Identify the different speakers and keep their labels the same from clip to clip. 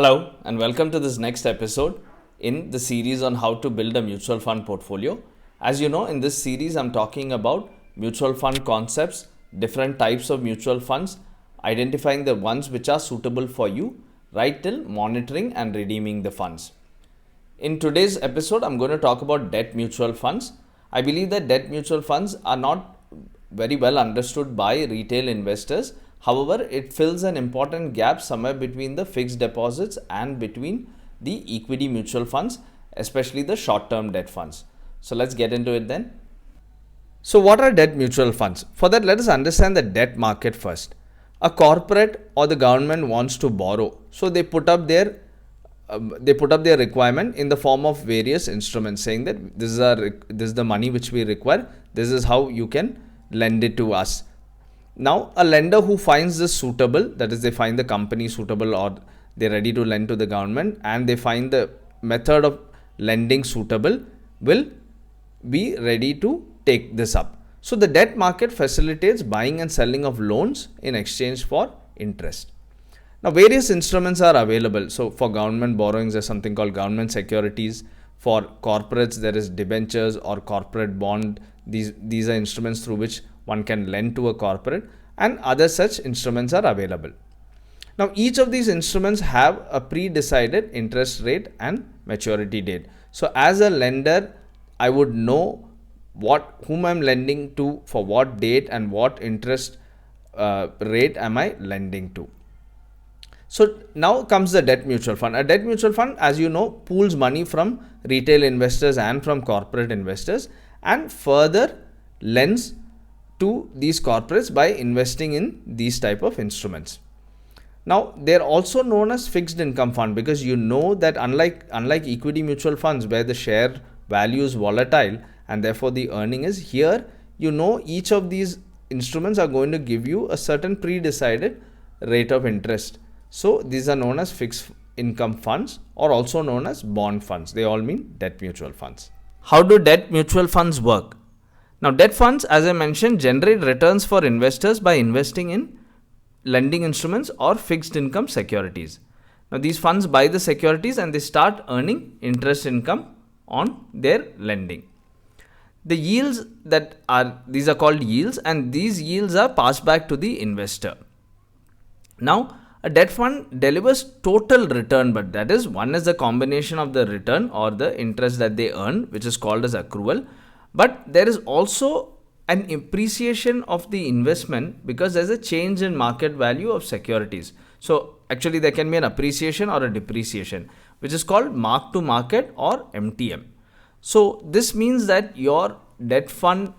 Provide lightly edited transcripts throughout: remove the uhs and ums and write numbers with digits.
Speaker 1: Hello and welcome to this next episode in the series on how to build a mutual fund portfolio. As you know, in this series I'm talking about mutual fund concepts, different types of mutual funds, identifying the ones which are suitable for you, right till monitoring and redeeming the funds. In today's episode, I'm going to talk about debt mutual funds. I believe that debt mutual funds are not very well understood by retail investors. However, it fills an important gap somewhere between the fixed deposits and between the equity mutual funds, especially the short-term debt funds. So let's get into it then. So what are debt mutual funds? For that, let us understand the debt market first. A corporate or the government wants to borrow, so they put up their requirement in the form of various instruments, saying that this is the money which we require. This is how you can lend it to us. Now, a lender who finds this suitable, that is, they find the company suitable or they're ready to lend to the government, and they find the method of lending suitable, will be ready to take this up. So the debt market facilitates buying and selling of loans in exchange for interest. Now, various instruments are available. So for government borrowings, there's something called government securities. For corporates, there is debentures or corporate bond. These are instruments through which one can lend to a corporate, and other such instruments are available. Now, each of these instruments have a pre-decided interest rate and maturity date. So as a lender, I would know whom I'm lending to, for what date, and what interest rate am I lending to. So now comes the debt mutual fund. A debt mutual fund, as you know, pools money from retail investors and from corporate investors, and further lends to these corporates by investing in these type of instruments. Now, they're also known as fixed income fund, because you know that unlike equity mutual funds where the share value is volatile and therefore the earning is here, you know each of these instruments are going to give you a certain pre-decided rate of interest. So these are known as fixed income funds, or also known as bond funds. They all mean debt mutual funds. How do debt mutual funds work? Now, debt funds, as I mentioned, generate returns for investors by investing in lending instruments or fixed income securities. Now, these funds buy the securities and they start earning interest income on their lending. The yields these are called yields, and these yields are passed back to the investor. Now, a debt fund delivers total return, but that is, one is the combination of the return or the interest that they earn, which is called as accrual. But there is also an appreciation of the investment, because there's a change in market value of securities. So actually there can be an appreciation or a depreciation, which is called mark to market or MTM. So this means that your debt fund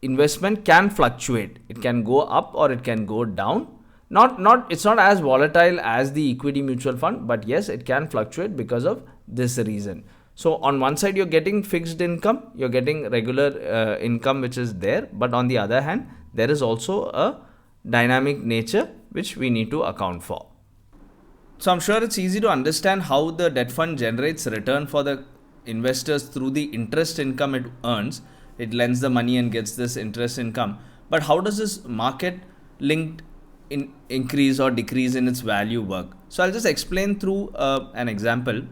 Speaker 1: investment can fluctuate. It can go up or it can go down. It's not as volatile as the equity mutual fund, but yes, it can fluctuate because of this reason. So on one side, you're getting fixed income, you're getting regular income which is there, but on the other hand, there is also a dynamic nature which we need to account for. So I'm sure it's easy to understand how the debt fund generates return for the investors through the interest income it earns. It lends the money and gets this interest income. But how does this market linked increase or decrease in its value work? So I'll just explain through an example.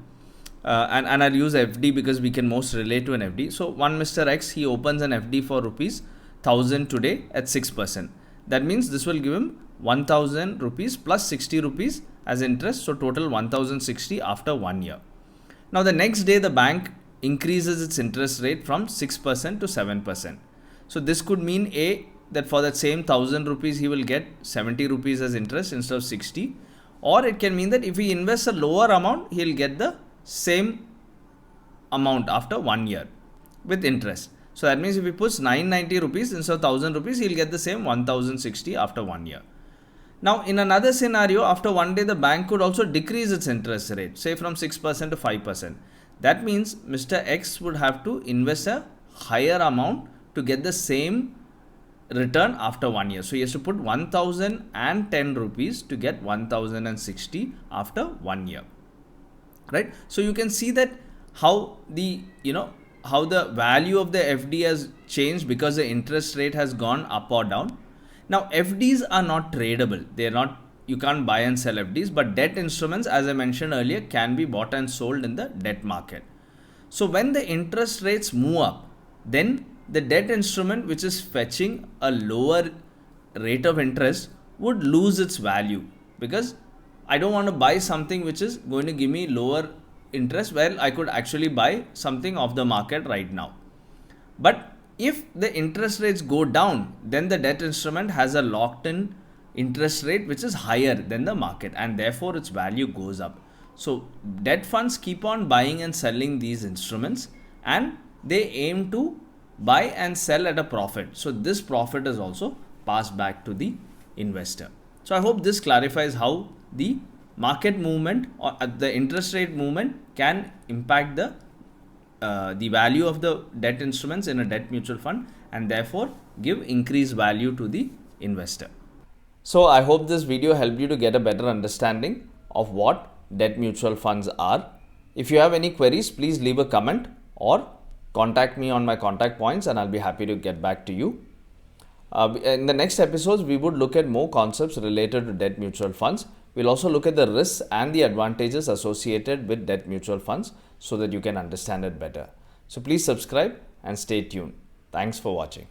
Speaker 1: And I'll use FD because we can most relate to an FD. So one Mr. X, he opens an FD for rupees 1000 today at 6%. That means this will give him 1000 rupees plus 60 rupees as interest. So total 1060 after 1 year. Now the next day the bank increases its interest rate from 6% to 7%. So this could mean that for that same 1000 rupees he will get 70 rupees as interest instead of 60. Or it can mean that if he invests a lower amount, he'll get the same amount after 1 year with interest. So that means if he puts 990 rupees instead of 1000 rupees, he'll get the same 1060 after 1 year. Now, in another scenario, after 1 day, the bank could also decrease its interest rate, say from 6% to 5%. That means Mr. X would have to invest a higher amount to get the same return after 1 year. So he has to put 1010 rupees to get 1060 after 1 year. Right? So you can see that how the value of the FD has changed because the interest rate has gone up or down. Now, FDs are not tradable. They are not you can't buy and sell FDs, but debt instruments, as I mentioned earlier, can be bought and sold in the debt market. So when the interest rates move up, then the debt instrument which is fetching a lower rate of interest would lose its value, because I don't want to buy something which is going to give me lower interest, where I could actually buy something off the market right now. But if the interest rates go down, then the debt instrument has a locked in interest rate which is higher than the market, and therefore its value goes up. So debt funds keep on buying and selling these instruments, and they aim to buy and sell at a profit. So this profit is also passed back to the investor. So I hope this clarifies how the market movement or the interest rate movement can impact the value of the debt instruments in a debt mutual fund, and therefore give increased value to the investor. So I hope this video helped you to get a better understanding of what debt mutual funds are. If you have any queries, please leave a comment or contact me on my contact points, and I'll be happy to get back to you. In the next episodes, we would look at more concepts related to debt mutual funds. We'll also look at the risks and the advantages associated with debt mutual funds so that you can understand it better. So please subscribe and stay tuned. Thanks for watching.